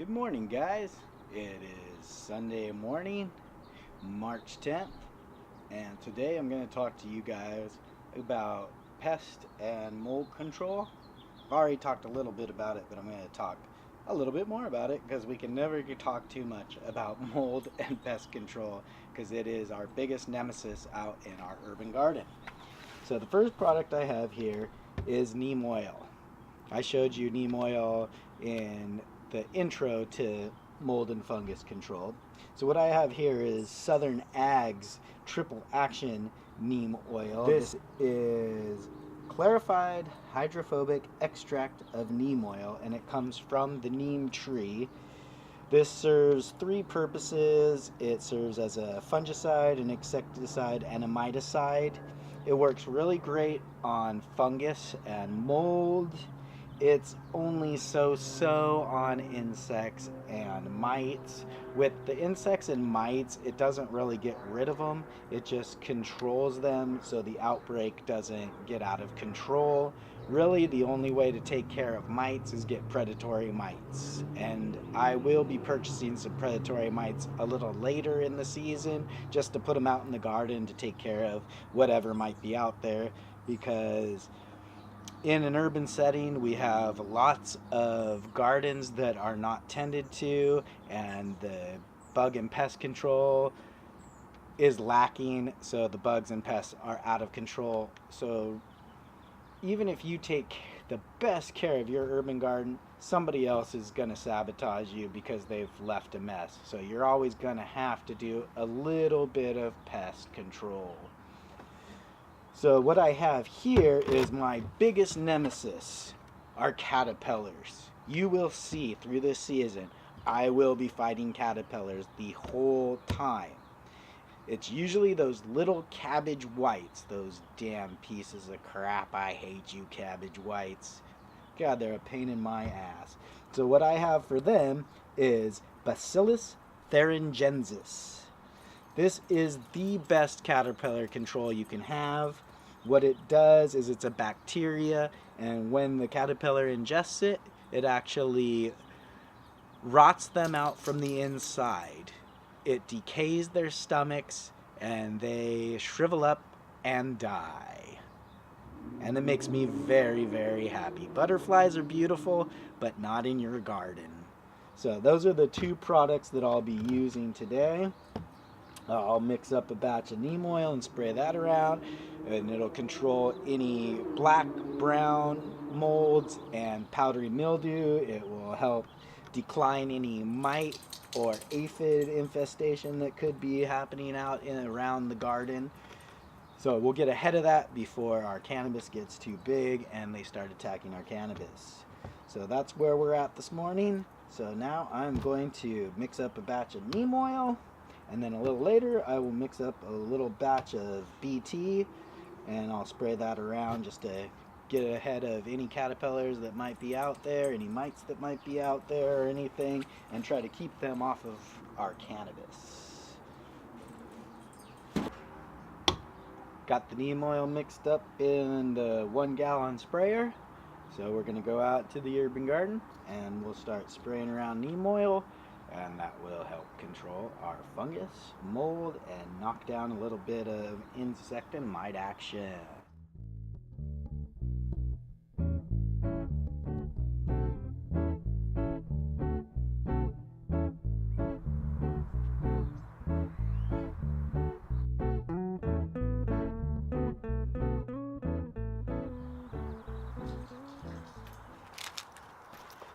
Good morning, guys. It is Sunday morning, March 10th, and today I'm going to talk to you guys about pest and mold control. I've already talked a little bit about it, but I'm going to talk a little bit more about it because we can never talk too much about mold and pest control because it is our biggest nemesis out in our urban garden. So the first product I have here is neem oil. I showed you neem oil in the intro to mold and fungus control. So what I have here is Southern Ag's triple action neem oil. This is clarified hydrophobic extract of neem oil, and it comes from the neem tree. This serves three purposes. It serves as a fungicide, an insecticide, and a miticide. It works really great on fungus and mold. It's only so-so on insects and mites. With the insects and mites, it doesn't really get rid of them. It just controls them so the outbreak doesn't get out of control. Really, the only way to take care of mites is get predatory mites. And I will be purchasing some predatory mites a little later in the season just to put them out in the garden to take care of whatever might be out there, because in an urban setting, we have lots of gardens that are not tended to, and the bug and pest control is lacking, so the bugs and pests are out of control. So even if you take the best care of your urban garden, somebody else is going to sabotage you because they've left a mess. So you're always going to have to do a little bit of pest control. So what I have here is my biggest nemesis, are caterpillars. You will see through this season, I will be fighting caterpillars the whole time. It's usually those little cabbage whites, those damn pieces of crap. I hate you, cabbage whites. God, they're a pain in my ass. So what I have for them is Bacillus thuringiensis. This is the best caterpillar control you can have. What it does is it's a bacteria, and when the caterpillar ingests it, it actually rots them out from the inside. It decays their stomachs, and they shrivel up and die. And it makes me very, very happy. Butterflies are beautiful, but not in your garden. So those are the two products that I'll be using today. I'll mix up a batch of neem oil and spray that around, and it'll control any black, brown molds and powdery mildew. It will help decline any mite or aphid infestation that could be happening out in and around the garden. So we'll get ahead of that before our cannabis gets too big and they start attacking our cannabis. So that's where we're at this morning. So now I'm going to mix up a batch of neem oil, and then a little later I will mix up a little batch of BT, and I'll spray that around just to get ahead of any caterpillars that might be out there, any mites that might be out there or anything, and try to keep them off of our cannabis. Got the neem oil mixed up in the 1 gallon sprayer. So we're going to go out to the urban garden and we'll start spraying around neem oil, and that will help control our fungus, mold, and knock down a little bit of insect and mite action.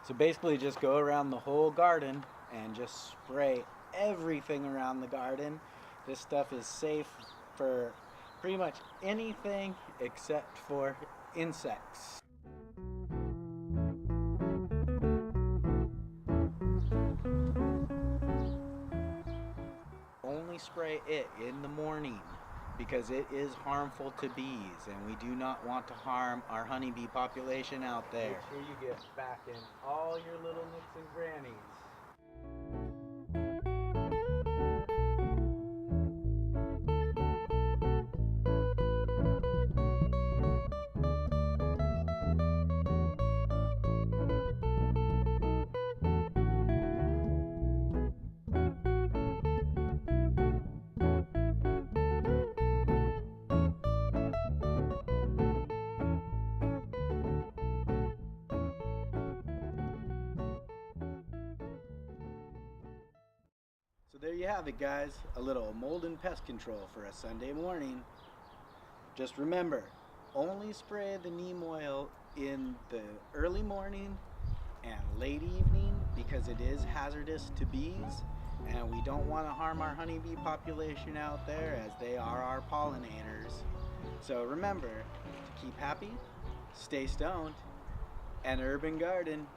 So basically just go around the whole garden and just spray everything around the garden. This stuff is safe for pretty much anything except for insects. Only spray it in the morning because it is harmful to bees, and we do not want to harm our honeybee population out there. Make sure you get back in all your little nooks and crannies. there you have it, guys. A little mold and pest control for a Sunday morning. Just remember, only spray the neem oil in the early morning and late evening because it is hazardous to bees, and we don't want to harm our honeybee population out there as they are our pollinators. So remember to keep happy, stay stoned, and urban garden.